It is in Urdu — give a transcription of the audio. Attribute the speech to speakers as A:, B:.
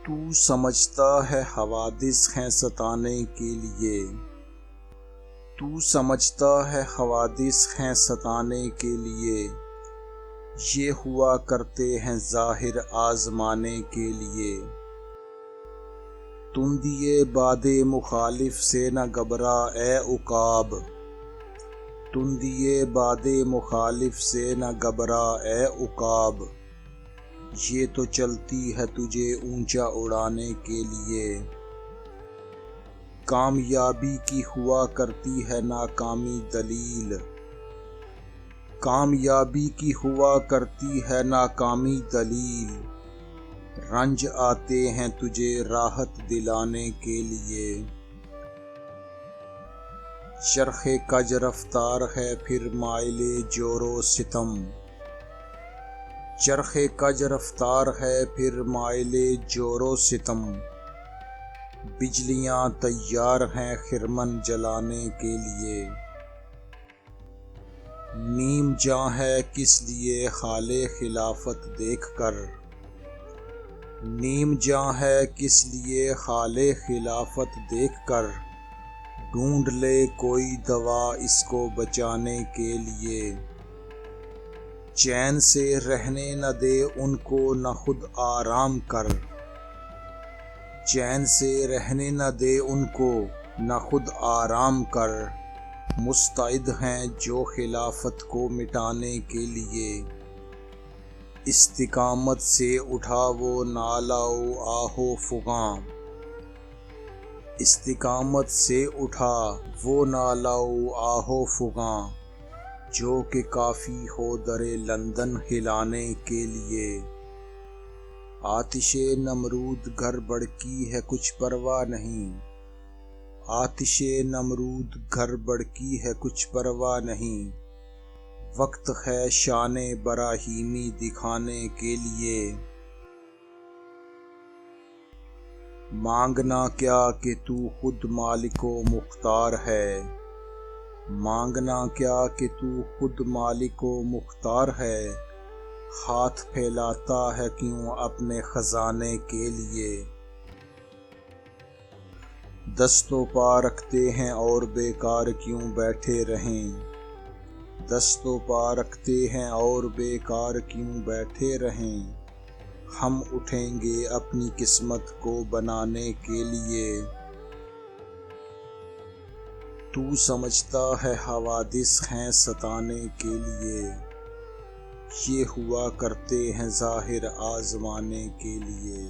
A: تو سمجھتا ہے حوادث ہیں ستانے کے لیے، تو سمجھتا ہے حوادث ہیں ستانے کے لیے، یہ ہوا کرتے ہیں ظاہر آزمانے کے لیے۔ تندیے باد مخالف سے نہ گھبرا اے عقاب، تندیے باد مخالف سے نہ گھبرا اے عقاب، یہ تو چلتی ہے تجھے اونچا اڑانے کے لیے۔ کامیابی کی ہوا کرتی ہے ناکامی دلیل، کامیابی کی ہوا کرتی ہے ناکامی دلیل، رنج آتے ہیں تجھے راحت دلانے کے لیے۔ چرخ کج رفتار ہے پھر مائل جور و ستم، چرخ کج رفتار ہے پھر مائل جور و ستم، بجلیاں تیار ہیں خرمن جلانے کے لیے۔ نیم جاں ہے کس لیے حال خلافت دیکھ کر، نیم جاں ہے کس لیے حال خلافت دیکھ کر، ڈھونڈ لے کوئی دوا اس کو بچانے کے لیے۔ چین سے رہنے نہ دے ان کو نہ خود آرام کر، چین سے رہنے نہ دے ان کو نہ خود آرام کر، مستعد ہیں جو خلافت کو مٹانے کے لیے۔ استقامت سے اٹھا وہ نالہ و آہ و فغاں، استقامت سے اٹھا وہ نالہ و آہ و فغاں، جو کہ کافی ہو در لندن ہلانے کے لیے۔ آتش نمرود گھر بھڑکی ہے کچھ پرواہ نہیں، آتش نمرود گھر بھڑکی ہے کچھ پرواہ نہیں، وقت ہے شان براہیمی دکھانے کے لیے۔ مانگنا کیا کہ تو خود مالک و مختار ہے، مانگنا کیا کہ تو خود مالک و مختار ہے، ہاتھ پھیلاتا ہے کیوں اپنے خزانے کے لیے۔ دست و پا رکھتے ہیں اور بیکار کیوں بیٹھے رہیں، دست و پا رکھتے ہیں اور بیکار کیوں بیٹھے رہیں، ہم اٹھیں گے اپنی قسمت کو بنانے کے لیے۔ تو سمجھتا ہے حوادث ہیں ستانے کے لیے، یہ ہوا کرتے ہیں ظاہر آزمانے کے لیے۔